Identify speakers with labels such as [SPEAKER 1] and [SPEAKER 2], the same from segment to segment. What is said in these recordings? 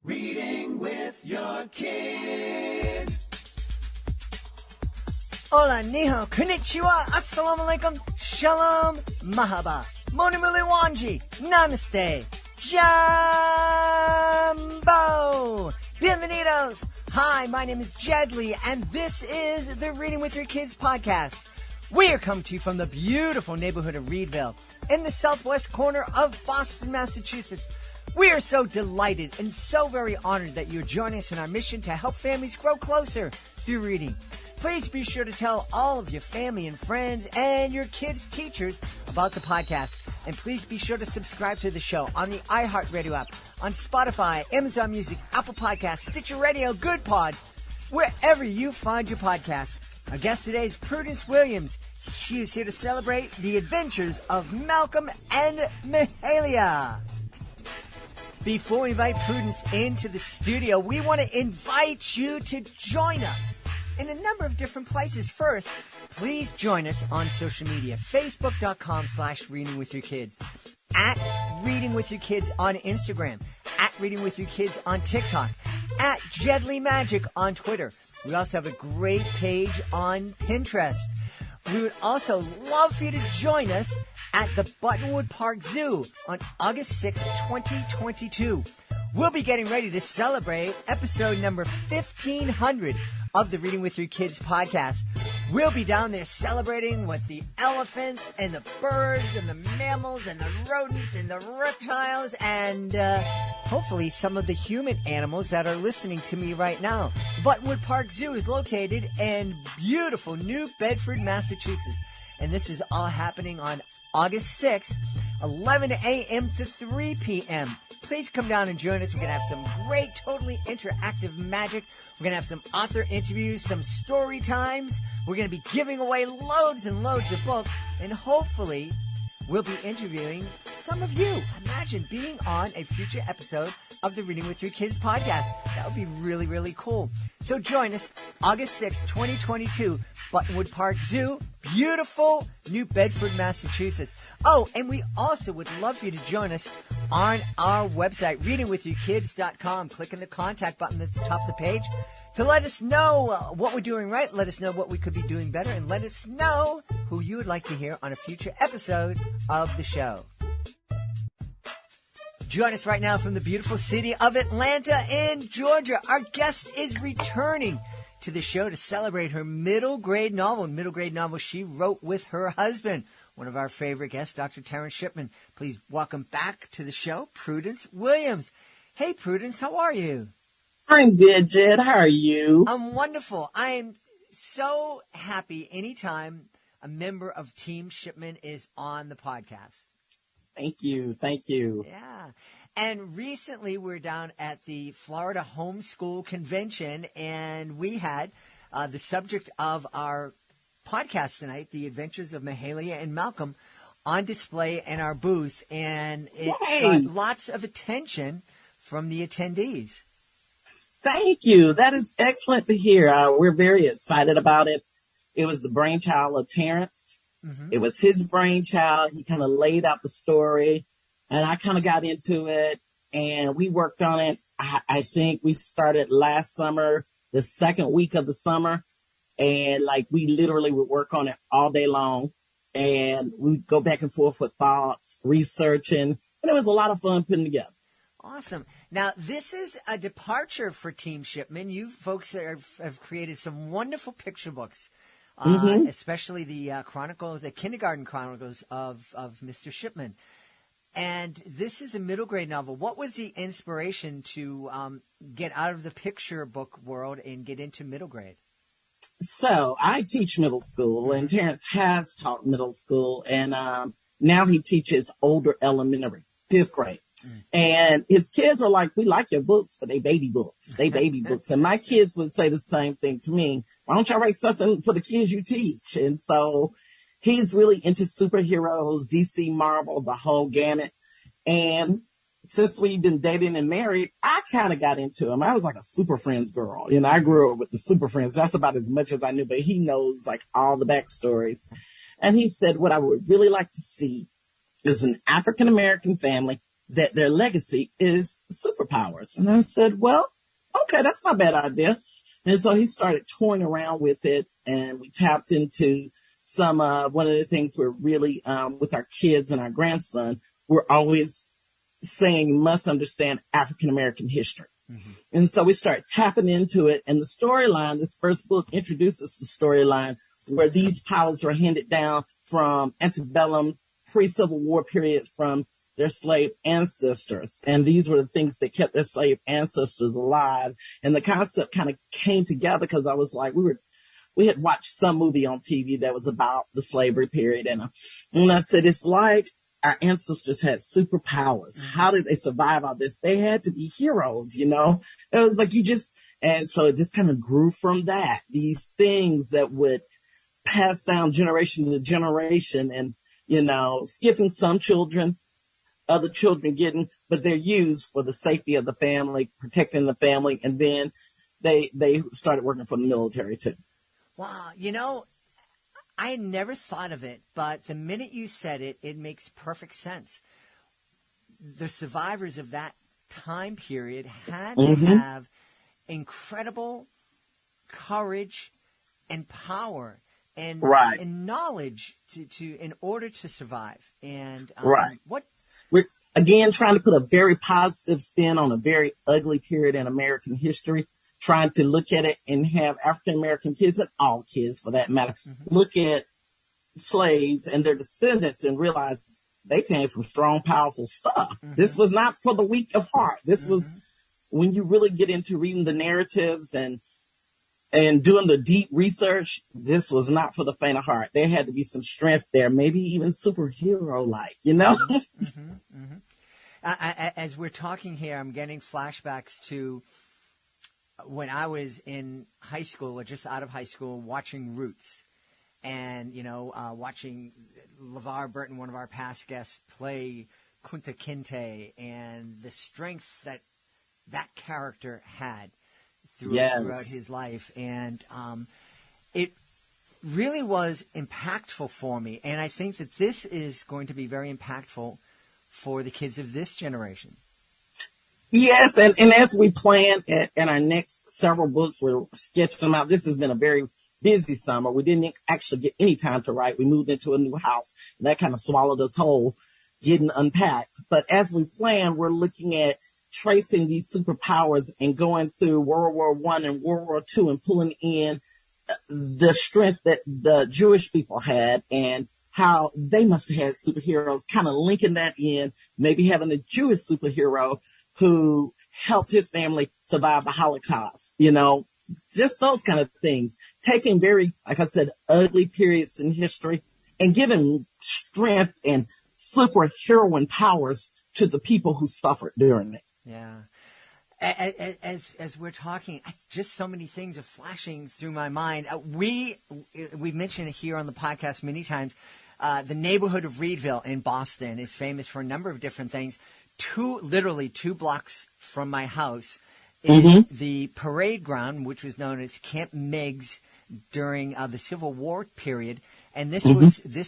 [SPEAKER 1] Reading with your kids.
[SPEAKER 2] Hola, niho, konnichiwa, assalamu alaikum, shalom, mahaba, moni miliwanji, namaste, jambo, bienvenidos. Hi, my name is Jedley, and this is the Reading with Your Kids podcast. We are coming to you from the beautiful neighborhood of Reedville, in the southwest corner of Boston, Massachusetts. We are so delighted and so very honored that you're joining us in our mission to help families grow closer through reading. Please be sure to tell all of your family and friends and your kids' teachers about the podcast. And please be sure to subscribe to the show on the iHeartRadio app, on Spotify, Amazon Music, Apple Podcasts, Stitcher Radio, Good Pods, wherever you find your podcast. Our guest today is Prudence Williams. She is here to celebrate the adventures of Malcolm and Mahalia. Before we invite Prudence into the studio, we want to invite you to join us in a number of different places. First, please join us on social media. Facebook.com/readingwithyourkids, at Reading With Your Kids on Instagram, at Reading With Your Kids on TikTok, at Jedley Magic on Twitter. We also have a great page on Pinterest. We would also love for you to join us at the Buttonwood Park Zoo on August 6, 2022. We'll be getting ready to celebrate episode number 1500 of the Reading With Your Kids podcast. We'll be down there celebrating with the elephants and the birds and the mammals and the rodents and the reptiles and hopefully some of the human animals that are listening to me right now. Buttonwood Park Zoo is located in beautiful New Bedford, Massachusetts. And this is all happening on August 6th, 11 a.m. to 3 p.m. Please come down and join us. We're going to have some great, totally interactive magic. We're going to have some author interviews, some story times. We're going to be giving away loads and loads of books. And hopefully, we'll be interviewing some of you. Imagine being on a future episode of the Reading With Your Kids podcast. That would be really, really cool. So join us August 6th, 2022, Buttonwood Park Zoo, beautiful New Bedford, Massachusetts. Oh, and we also would love for you to join us on our website, readingwithyourkids.com. Click on the contact button at the top of the page to let us know what we're doing right, let us know what we could be doing better, and let us know who you would like to hear on a future episode of the show. Join us right now from the beautiful city of Atlanta in Georgia. Our guest is returning to the show to celebrate her middle grade novel she wrote with her husband, one of our favorite guests, Dr. Terance Shipman. Please welcome back to the show, Prudence Williams. Hey, Prudence, how are you?
[SPEAKER 3] I'm good, Jed. How are you?
[SPEAKER 2] I'm wonderful. I am so happy anytime a member of Team Shipman is on the podcast.
[SPEAKER 3] Thank you. Thank you.
[SPEAKER 2] Yeah. And recently we're down at the Florida Homeschool Convention, and we had the subject of our podcast tonight, The Adventures of Mahalia and Malcolm, on display in our booth, and it got lots of attention from the attendees.
[SPEAKER 3] Thank you. That is excellent to hear. We're very excited about it. It was the brainchild of Terance. Mm-hmm. It was his brainchild. He kind of laid out the story, and I kind of got into it, and we worked on it. I think we started last summer, the second week of the summer, and we literally would work on it all day long, and we'd go back and forth with thoughts, researching, and it was a lot of fun putting together.
[SPEAKER 2] Awesome. Now, this is a departure for Team Shipman. You folks have created some wonderful picture books, especially the chronicles, the kindergarten chronicles of Mr. Shipman. And this is a middle grade novel. What was the inspiration to get out of the picture book world and get into middle grade?
[SPEAKER 3] So I teach middle school, and Terance has taught middle school, and now he teaches older elementary, 5th grade. And his kids are like, we like your books, but they baby books. They baby books. And my kids would say the same thing to me. Why don't y'all write something for the kids you teach? And so he's really into superheroes, DC, Marvel, the whole gamut. And since we've been dating and married, I kind of got into him. I was like a Super Friends girl. I grew up with the Super Friends. That's about as much as I knew, but he knows all the backstories. And he said, what I would really like to see is an African-American family that their legacy is superpowers. And I said, well, okay, that's not a bad idea. And so he started toying around with it, and we tapped into some, one of the things we're really, with our kids and our grandson, we're always saying you must understand African American history. Mm-hmm. And so we start tapping into it. And the storyline, this first book introduces the storyline where these powers were handed down from antebellum, pre-Civil War periods from their slave ancestors. And these were the things that kept their slave ancestors alive. And the concept kind of came together because I was like, we had watched some movie on TV that was about the slavery period. And I said, it's like our ancestors had superpowers. How did they survive all this? They had to be heroes, you know? It was like and so it just kind of grew from that. These things that would pass down generation to generation and, you know, skipping some children, other children getting, but they're used for the safety of the family, protecting the family. And then they started working for the military too.
[SPEAKER 2] Wow. You know, I had never thought of it, but the minute you said it, it makes perfect sense. The survivors of that time period had to have incredible courage and power and knowledge to in order to survive. And
[SPEAKER 3] we're again trying to put a very positive spin on a very ugly period in American history, trying to look at it and have African American kids, and all kids for that matter, look at slaves and their descendants and realize they came from strong, powerful stuff. This was not for the weak of heart. This was when you really get into reading the narratives and doing the deep research, this was not for the faint of heart. There had to be some strength there, maybe even superhero-like, you know?
[SPEAKER 2] As we're talking here, I'm getting flashbacks to when I was in high school or just out of high school watching Roots and, you know, watching LeVar Burton, one of our past guests, play Kunta Kinte and the strength that character had throughout his life. And it really was impactful for me. And I think that this is going to be very impactful for the kids of this generation.
[SPEAKER 3] Yes, and as we plan in our next several books, we're sketching them out. This has been a very busy summer. We didn't actually get any time to write. We moved into a new house, and that kind of swallowed us whole, getting unpacked. But as we plan, we're looking at tracing these superpowers and going through World War I and World War II and pulling in the strength that the Jewish people had and how they must have had superheroes, kind of linking that in, maybe having a Jewish superhero who helped his family survive the Holocaust, you know, just those kind of things. Taking very, like I said, ugly periods in history and giving strength and superheroine powers to the people who suffered during it.
[SPEAKER 2] Yeah. As we're talking, just so many things are flashing through my mind. We've mentioned it here on the podcast many times. The neighborhood of Reedville in Boston is famous for a number of different things. Literally two blocks from my house is the parade ground, which was known as Camp Meigs during the Civil War period. And this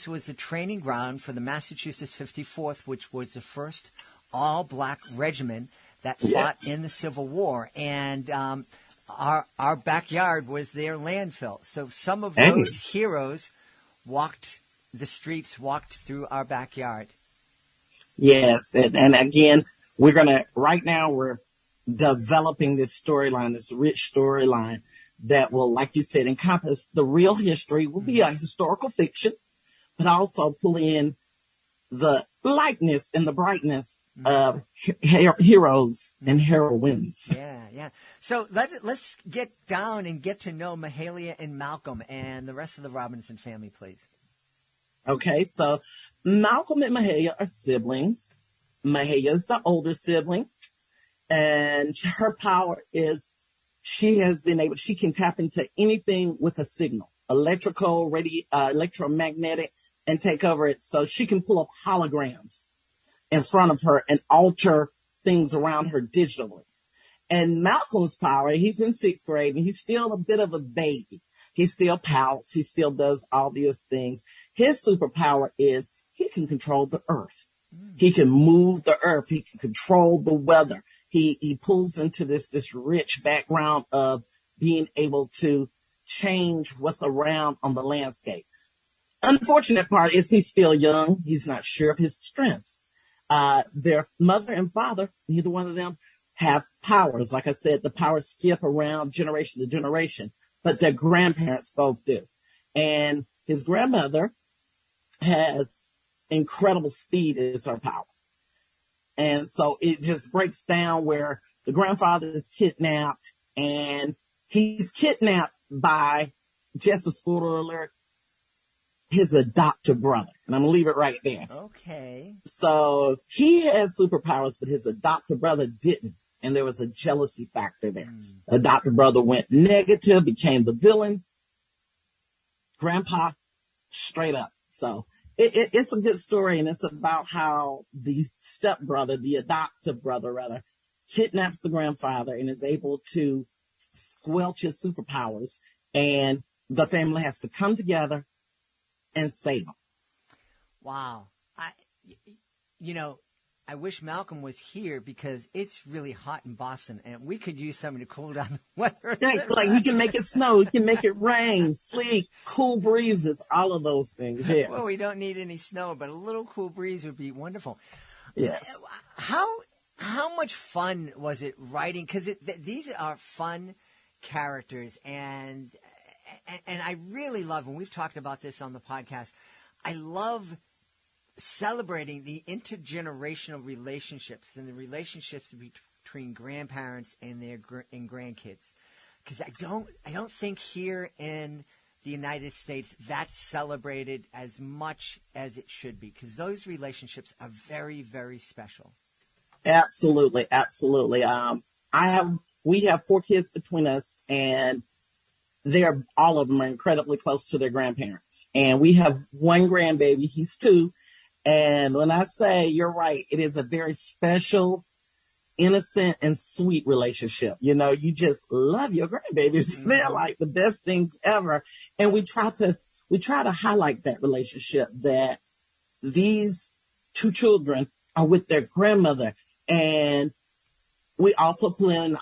[SPEAKER 2] was a training ground for the Massachusetts 54th, which was the first all-black regiment that fought in the Civil War. And our backyard was their landfill. So some of those heroes walked through our backyard.
[SPEAKER 3] Yes. And again, right now we're developing this storyline, this rich storyline that will, like you said, encompass the real history, will be a historical fiction, but also pull in the lightness and the brightness of heroes and heroines.
[SPEAKER 2] Yeah. So let's get down and get to know Mahalia and Malcolm and the rest of the Robinson family, please. Okay,
[SPEAKER 3] so Malcolm and Mahalia are siblings. Mahalia is the older sibling, and her power is she can tap into anything with a signal, electrical, electromagnetic, and take over it. So she can pull up holograms in front of her and alter things around her digitally. And Malcolm's power, he's in 6th grade, and he's still a bit of a baby. He still pouts. He still does all these things. His superpower is he can control the earth. He can move the earth. He can control the weather. He pulls into this rich background of being able to change what's around on the landscape. Unfortunate part is he's still young. He's not sure of his strengths. Their mother and father, neither one of them have powers. Like I said, the powers skip around generation to generation, but their grandparents both do. And his grandmother has incredible speed as her power. And so it just breaks down where the grandfather is kidnapped, and he's kidnapped by, just a spoiler alert, his adopted brother. And I'm going to leave it right there.
[SPEAKER 2] Okay.
[SPEAKER 3] So he has superpowers, but his adopted brother didn't. And there was a jealousy factor there. The adopted brother went negative, became the villain. Grandpa, straight up. So it's a good story, and it's about how the stepbrother, the adoptive brother rather, kidnaps the grandfather and is able to squelch his superpowers, and the family has to come together and save him.
[SPEAKER 2] Wow. I wish Malcolm was here because it's really hot in Boston, and we could use something to cool down the weather.
[SPEAKER 3] Like he can make it snow, he can make it rain, sleet, cool breezes, all of those things. Yes.
[SPEAKER 2] Well, we don't need any snow, but a little cool breeze would be wonderful.
[SPEAKER 3] Yes.
[SPEAKER 2] How much fun was it writing? Because these are fun characters, and I really love, and we've talked about this on the podcast, I love celebrating the intergenerational relationships and the relationships between grandparents and their grandkids, because I don't think here in the United States that's celebrated as much as it should be, because those relationships are very, very special.
[SPEAKER 3] Absolutely. We have 4 kids between us, and all of them are incredibly close to their grandparents. And we have one grandbaby, he's 2. And when I say you're right, it is a very special, innocent, and sweet relationship. You just love your grandbabies. Mm-hmm. They're like the best things ever. And we try to highlight that relationship, that these 2 children are with their grandmother. And we also play an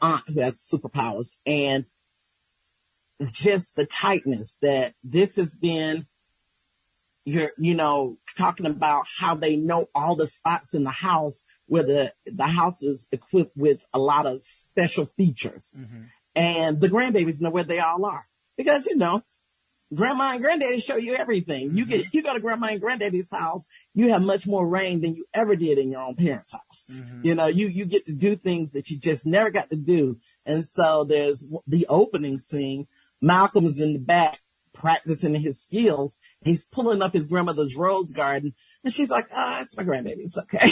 [SPEAKER 3] aunt who has superpowers. And it's just the tightness that this has been. You're, talking about how they know all the spots in the house where the house is equipped with a lot of special features. Mm-hmm. And the grandbabies know where they all are. Because, grandma and granddaddy show you everything. Mm-hmm. You go to grandma and granddaddy's house, you have much more reign than you ever did in your own parents' house. Mm-hmm. You get to do things that you just never got to do. And so there's the opening scene. Malcolm is in the back, practicing his skills. He's pulling up his grandmother's rose garden, and she's like, it's my grandbaby. It's okay.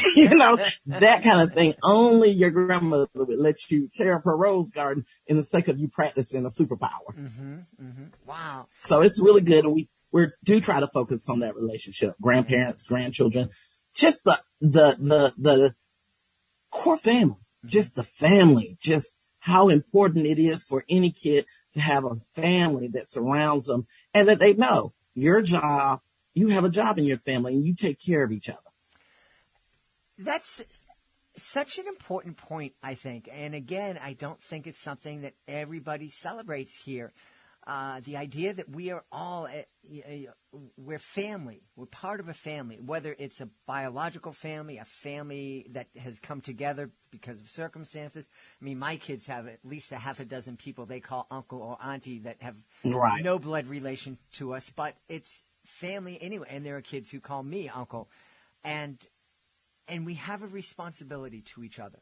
[SPEAKER 3] That kind of thing. Only your grandmother would let you tear up her rose garden in the sake of you practicing a superpower. Mm-hmm, mm-hmm.
[SPEAKER 2] Wow.
[SPEAKER 3] So it's really good. And we do try to focus on that relationship. Grandparents, grandchildren, just the core family, mm-hmm. just the family, just how important it is for any kid to have a family that surrounds them, and that they know you have a job in your family, and you take care of each other.
[SPEAKER 2] That's such an important point, I think. And again, I don't think it's something that everybody celebrates here. The idea that we are all, we're family. We're part of a family, whether it's a biological family, a family that has come together because of circumstances. I mean, my kids have at least a half a dozen people they call uncle or auntie that have no blood relation to us, but it's family anyway. And there are kids who call me uncle. And we have a responsibility to each other.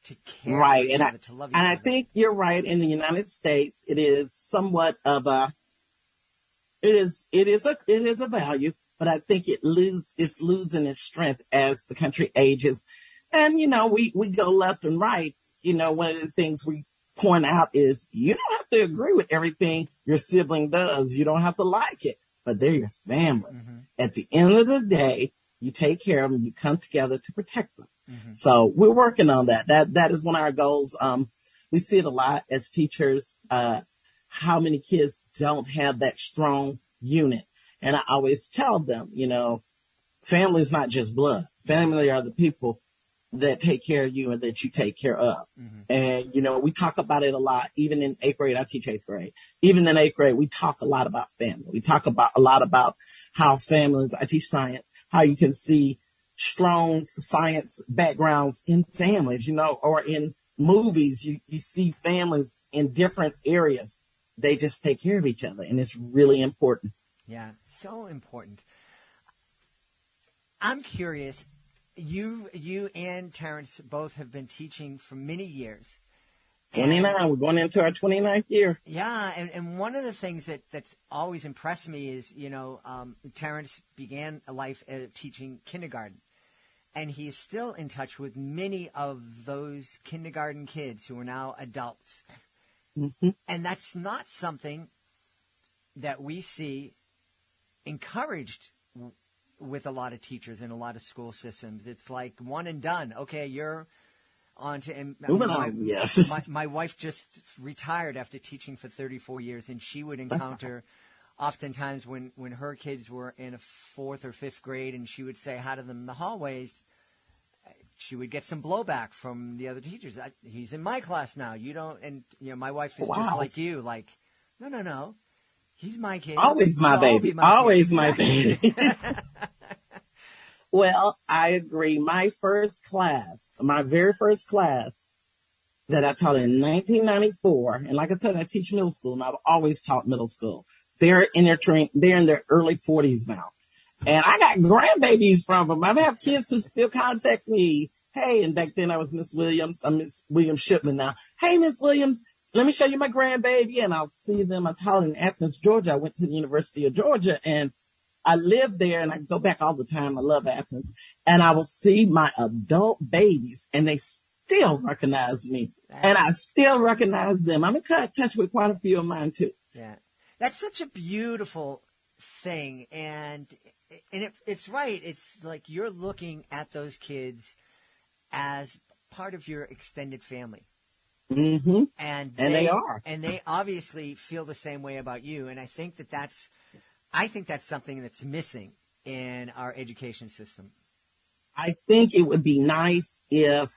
[SPEAKER 2] To care for each other, to love each other.
[SPEAKER 3] And I think you're right. In the United States, it is somewhat of it is a value, but I think it's losing its strength as the country ages. And, we go left and right. One of the things we point out is you don't have to agree with everything your sibling does. You don't have to like it, but they're your family. Mm-hmm. At the end of the day, you take care of them. You come together to protect them. Mm-hmm. So we're working on that. That is one of our goals. We see it a lot as teachers, how many kids don't have that strong unit. And I always tell them, family is not just blood. Family are the people that take care of you and that you take care of. And, we talk about it a lot. Even in 8th grade, I teach 8th grade. Even in 8th grade, we talk a lot about family. We talk about a lot about how families, I teach science, how you can see strong science backgrounds in families, or in movies. You see families in different areas. They just take care of each other, and it's really important.
[SPEAKER 2] Yeah, so important. I'm curious. You and Terance both have been teaching for many years.
[SPEAKER 3] 29. We're going into our 29th year.
[SPEAKER 2] Yeah, and one of the things that's always impressed me is, Terance began a life teaching kindergarten, and he is still in touch with many of those kindergarten kids who are now adults. And that's not something that we see encouraged with a lot of teachers in a lot of school systems. It's like one and done. Okay, you're on to
[SPEAKER 3] moving on. Yes.
[SPEAKER 2] My wife just retired after teaching for 34 years, and she would encounter oftentimes when her kids were in a 4th or 5th grade, and she would say hi to them in the hallways, she would get some blowback from the other teachers. He's in my class now. You don't, and my wife is just like you, like, no. He's my kid.
[SPEAKER 3] Always my baby. Always my baby. Well, I agree. My very first class that I taught in 1994, and like I said, I teach middle school, and I've always taught middle school. They're in their early 40s now. And I got grandbabies from them. I have kids who still contact me. Hey, and back then I was Miss Williams. I'm Miss Williams Shipman now. Hey, Miss Williams, let me show you my grandbaby. And I'll see them. I taught in Athens, Georgia. I went to the University of Georgia, and I lived there, and I go back all the time. I love Athens. And I will see my adult babies, and they still recognize me. And I still recognize them. I'm in touch with quite a few of mine, too.
[SPEAKER 2] Yeah. That's such a beautiful thing. And it's right. It's like you're looking at those kids as part of your extended family.
[SPEAKER 3] Mm-hmm.
[SPEAKER 2] And
[SPEAKER 3] they are.
[SPEAKER 2] And they obviously feel the same way about you. And I think that's something that's missing in our education system.
[SPEAKER 3] I think it would be nice if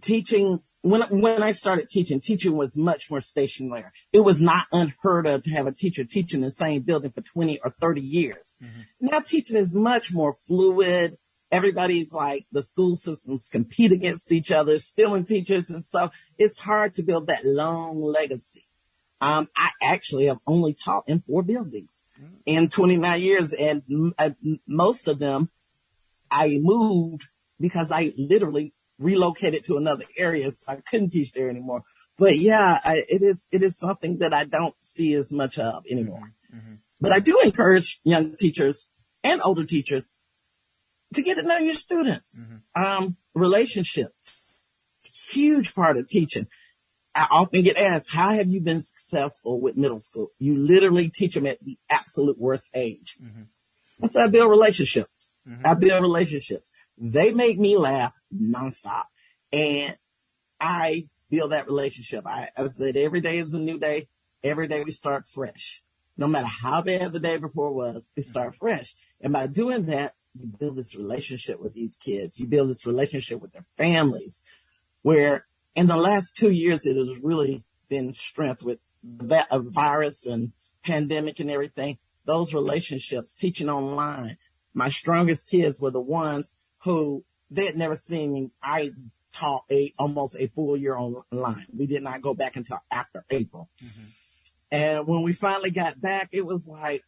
[SPEAKER 3] teaching, when I started teaching was much more stationary. It was not unheard of to have a teacher teach in the same building for 20 or 30 years. Mm-hmm. Now teaching is much more fluid. Everybody's like, the school systems compete against each other, stealing teachers. And so it's hard to build that long legacy. I actually have only taught in 4 buildings in 29 years. And most of them I moved because I literally relocated to another area, so I couldn't teach there anymore. But yeah, it is something that I don't see as much of anymore. Mm-hmm. But I do encourage young teachers and older teachers to get to know your students. Mm-hmm. Relationships, huge part of teaching. I often get asked, how have you been successful with middle school? You literally teach them at the absolute worst age. Mm-hmm. So I build relationships. Mm-hmm. They make me laugh nonstop. And I build that relationship. I said every day is a new day. Every day we start fresh. No matter how bad the day before was, we start fresh. And by doing that, you build this relationship with these kids. You build this relationship with their families, where in the last 2 years, it has really been strength with that virus and pandemic and everything. Those relationships, teaching online. My strongest kids were the ones who they had never seen me. I taught almost a full year online. We did not go back until after April. Mm-hmm. And when we finally got back, it was like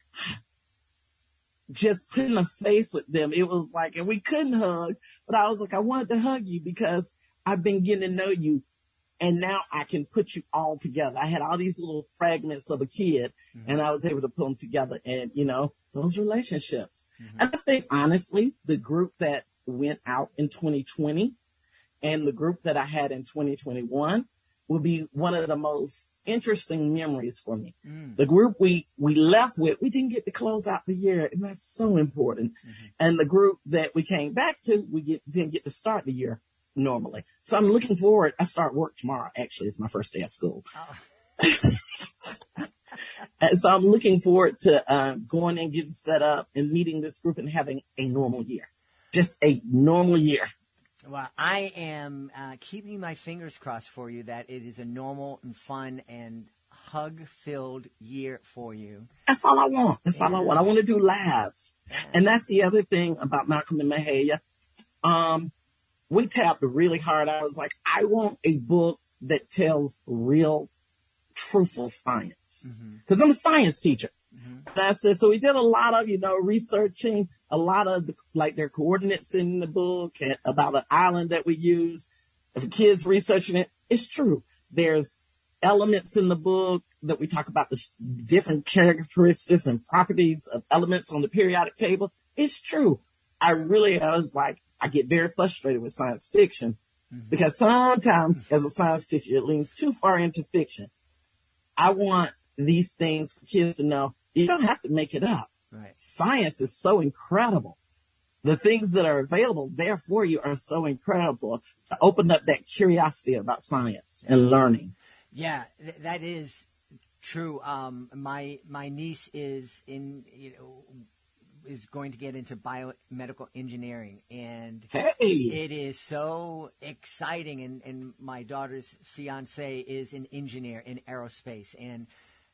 [SPEAKER 3] just putting a face with them. It was like, and we couldn't hug, but I was like, I wanted to hug you because I've been getting to know you, and now I can put you all together. I had all these little fragments of a kid, mm-hmm. and I was able to put them together, and, those relationships. Mm-hmm. And I think, honestly, the group that went out in 2020 and the group that I had in 2021 will be one of the most interesting memories for me. Mm. The group we left with, we didn't get to close out the year, and that's so important. Mm-hmm. And the group that we came back to, didn't get to start the year normally. So I'm looking forward. I start work tomorrow. Actually, it's my first day of school. Oh. And so I'm looking forward to going and getting set up and meeting this group and having a normal year. Just a normal year.
[SPEAKER 2] Well, I am keeping my fingers crossed for you that it is a normal and fun and hug-filled year for you.
[SPEAKER 3] That's all I want. That's all I want. I want to do labs.
[SPEAKER 2] Yeah.
[SPEAKER 3] And that's the other thing about Malcolm and Mahalia. We tapped really hard. I was like, I want a book that tells real, truthful science. Because I'm a science teacher. That's it. So we did a lot of, researching a lot of their coordinates in the book and about an island that we use. If kids researching it, it's true. There's elements in the book that we talk about the different characteristics and properties of elements on the periodic table. It's true. I was like, I get very frustrated with science fiction because sometimes as a science teacher, it leans too far into fiction. I want these things for kids to know you don't have to make it up.
[SPEAKER 2] Right.
[SPEAKER 3] Science is so incredible. The things that are available there for you are so incredible to open up that curiosity about science and learning.
[SPEAKER 2] Yeah, that is true. My niece is is going to get into biomedical engineering, and it is so exciting. And my daughter's fiance is an engineer in aerospace, and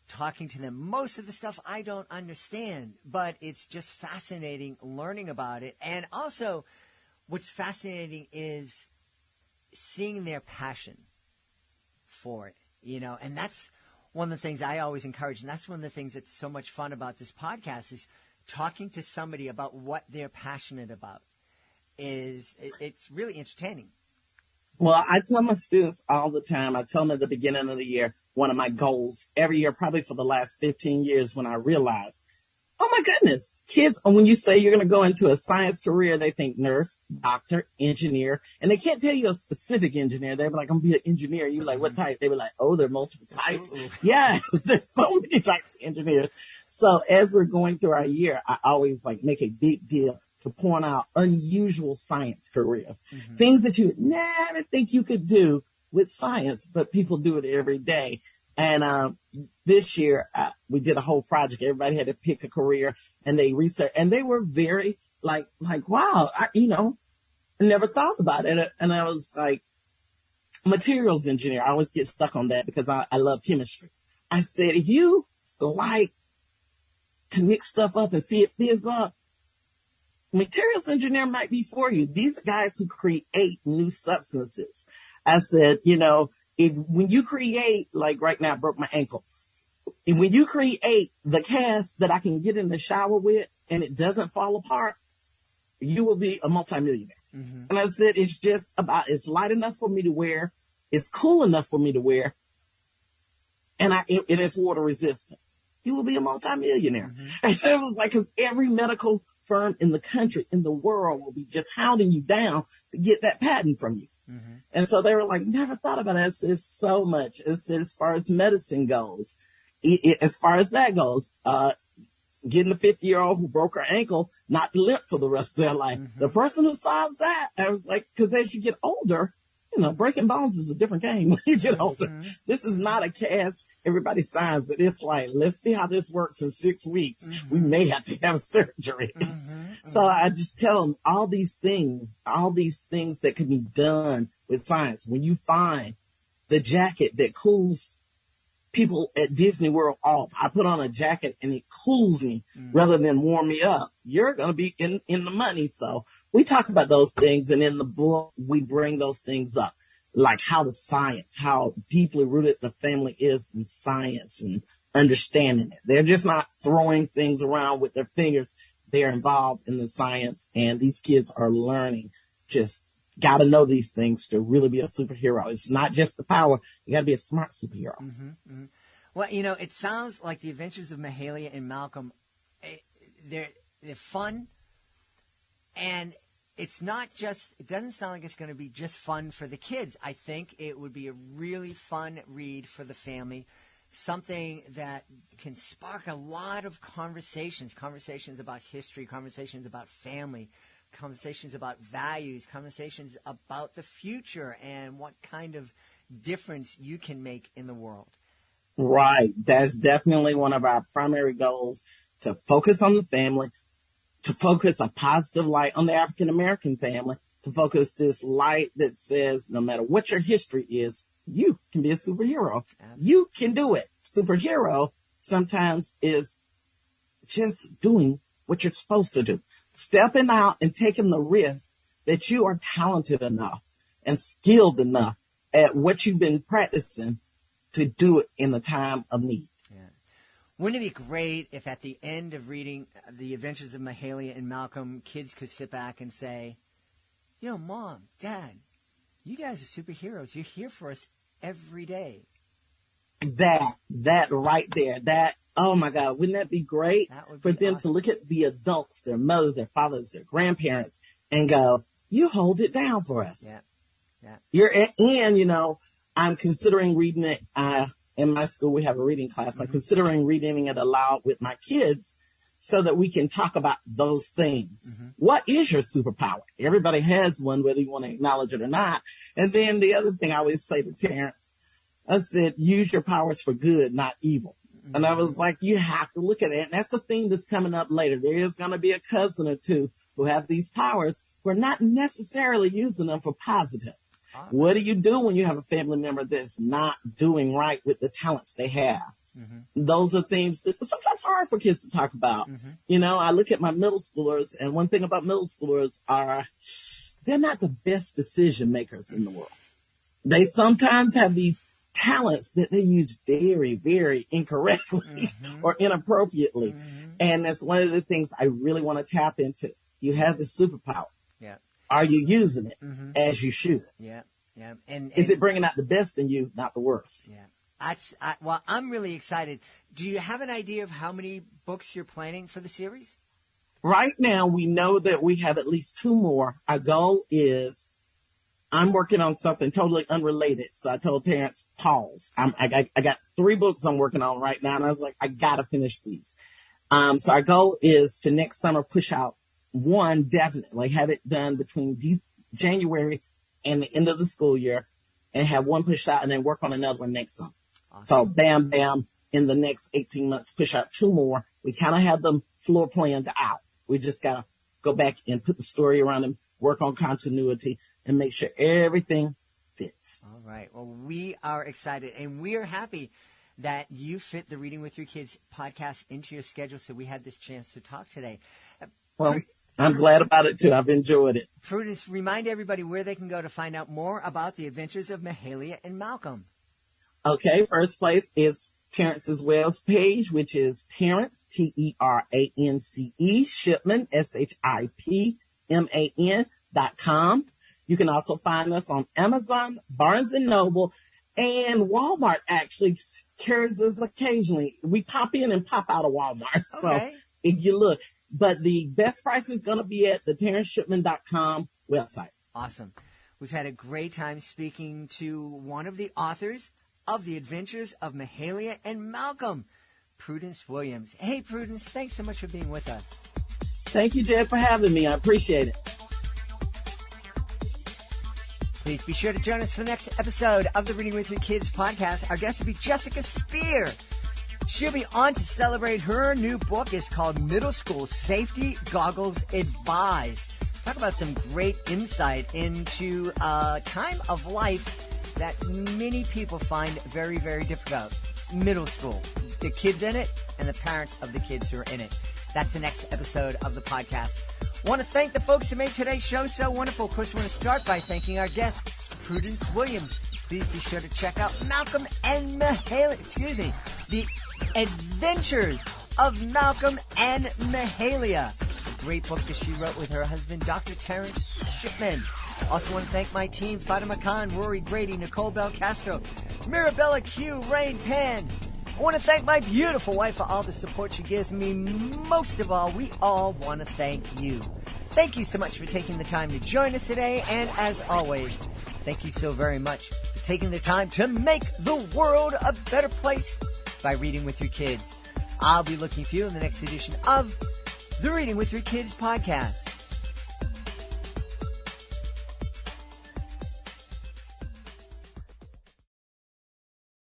[SPEAKER 2] talking to them, most of the stuff I don't understand, but it's just fascinating learning about it. And also, what's fascinating is seeing their passion for it, and that's one of the things I always encourage. And that's one of the things that's so much fun about this podcast is talking to somebody about what they're passionate about. It's really entertaining.
[SPEAKER 3] Well, I tell my students all the time, I tell them at the beginning of the year, one of my goals every year, probably for the last 15 years, when I realized, oh my goodness, kids, when you say you're going to go into a science career, they think nurse, doctor, engineer, and they can't tell you a specific engineer. They're like, I'm going to be an engineer. You're like, what type? They were like, oh, there are multiple types. Yes, there's so many types of engineers. So as we're going through our year, I always make a big deal to point out unusual science careers, things that you would never think you could do with science, but people do it every day. And this year, we did a whole project. Everybody had to pick a career, and they researched, and they were very like, wow, I never thought about it. And I was like, materials engineer. I always get stuck on that because I love chemistry. I said, if you like to mix stuff up and see it fizz up, materials engineer might be for you. These are guys who create new substances. I said, when you create, like right now, I broke my ankle. And when you create the cast that I can get in the shower with and it doesn't fall apart, you will be a multimillionaire. And I said, it's light enough for me to wear. It's cool enough for me to wear. And it's water resistant. You will be a multimillionaire. And it was like, because every medical firm in the country, in the world, will be just hounding you down to get that patent from you. And so they were like, never thought about it. It's so much. It's as far as medicine goes, as far as that goes, getting a 50-year-old who broke her ankle, not to limp for the rest of their life. The person who solves that, I was like, because as you get older, breaking bones is a different game when you get older. This is not a cast. Everybody signs it. It's like, let's see how this works in 6 weeks. We may have to have surgery. So I just tell them all these things that can be done with science. When you find the jacket that cools people at Disney World off, I put on a jacket and it cools me rather than warm me up. You're going to be in the money. So we talk about those things, and in the book, we bring those things up, like how deeply rooted the family is in science and understanding it. They're just not throwing things around with their fingers. They're involved in the science, and these kids are learning. Just got to know these things to really be a superhero. It's not just the power. You got to be a smart superhero.
[SPEAKER 2] Well, it sounds like the Adventures of Mahalia and Malcolm, they're fun. And it doesn't sound like it's going to be just fun for the kids. I think it would be a really fun read for the family, something that can spark a lot of conversations about history, conversations about family, conversations about values, conversations about the future and what kind of difference you can make in the world.
[SPEAKER 3] Right. That's definitely one of our primary goals, to focus on the family, to focus a positive light on the African American family, to focus this light that says no matter what your history is, you can be a superhero. Absolutely. You can do it. Superhero sometimes is just doing what you're supposed to do. Stepping out and taking the risk that you are talented enough and skilled enough at what you've been practicing to do it in the time of need.
[SPEAKER 2] Yeah. Wouldn't it be great if at the end of reading The Adventures of Mahalia and Malcolm, kids could sit back and say, you know, Mom, Dad, you guys are superheroes. You're here for us every day.
[SPEAKER 3] That right there, oh my God, wouldn't that be great for them
[SPEAKER 2] awesome.
[SPEAKER 3] To look at the adults, their mothers, their fathers, their grandparents, and go, you hold it down for us.
[SPEAKER 2] Yeah.
[SPEAKER 3] And, you know, I'm considering reading it. In my school, we have a reading class. I'm considering reading it aloud with my kids so that we can talk about those things. Mm-hmm. What is your superpower? Everybody has one, whether you want to acknowledge it or not. And then the other thing I always say to Terance, I said, use your powers for good, not evil. Mm-hmm. And I was like, you have to look at it. And that's the thing that's coming up later. There is going to be a cousin or two who have these powers who are not necessarily using them for positive. What do you do when you have a family member that's not doing right with the talents they have? Mm-hmm. Those are things that sometimes are hard for kids to talk about. Mm-hmm. You know, I look at my middle schoolers, and one thing about middle schoolers are they're not the best decision makers in the world. They sometimes have these talents that they use very, very incorrectly or inappropriately. Mm-hmm. And that's one of the things I really want to tap into. You have the superpower.
[SPEAKER 2] Yeah.
[SPEAKER 3] Are you using it as you should?
[SPEAKER 2] Yeah, yeah. And
[SPEAKER 3] is it bringing out the best in you, not the worst?
[SPEAKER 2] Yeah. Well, I'm really excited. Do you have an idea of how many books you're planning for the series?
[SPEAKER 3] Right now, we know that we have at least 2 more. Our goal is, I'm working on something totally unrelated. So I told Terance, pause. I got 3 books I'm working on right now, and I was like, I got to finish these. So our goal is to next summer push out 1, definitely have it done between January and the end of the school year, and have 1 pushed out, and then work on another one next summer. Awesome. So bam, bam, in the next 18 months, push out 2 more. We kind of have them floor planned out. We just got to go back and put the story around them, work on continuity, and make sure everything fits.
[SPEAKER 2] All right. Well, we are excited, and we are happy that you fit the Reading with Your Kids podcast into your schedule, so we had this chance to talk today.
[SPEAKER 3] Well, I'm glad about it, too. I've enjoyed it.
[SPEAKER 2] Prudence, remind everybody where they can go to find out more about the adventures of Mahalia and Malcolm.
[SPEAKER 3] Okay, first place is Terance's web page, which is Terance, Terance, Shipman, SHIPMAN.com. You can also find us on Amazon, Barnes & Noble, and Walmart actually carries us occasionally. We pop in and pop out of Walmart. Okay. So if you look. But the best price is going to be at the TeranceShipman.com website.
[SPEAKER 2] Awesome. We've had a great time speaking to one of the authors of The Adventures of Mahalia and Malcolm, Prudence Williams. Hey, Prudence, thanks so much for being with us.
[SPEAKER 3] Thank you, Jed, for having me. I appreciate it.
[SPEAKER 2] Please be sure to join us for the next episode of the Reading with Your Kids podcast. Our guest will be Jessica Spear. She'll be on to celebrate her new book. It's called Middle School Safety Goggles Advised. Talk about some great insight into a time of life that many people find very, very difficult. Middle school. The kids in it and the parents of the kids who are in it. That's the next episode of the podcast. Want to thank the folks who made today's show so wonderful. Of course, we want to start by thanking our guest, Prudence Williams. Please be sure to check out Malcolm and Mahalia. The Adventures of Malcolm and Mahalia. A great book that she wrote with her husband, Dr. Terance Shipman. Also want to thank my team, Fatima Khan, Rory Grady, Nicole Bell Castro, Mirabella Q, Rain Pan. I want to thank my beautiful wife for all the support she gives me. Most of all, we all want to thank you. Thank you so much for taking the time to join us today. And as always, thank you so very much for taking the time to make the world a better place by reading with your kids. I'll be looking for you in the next edition of the Reading with Your Kids podcast.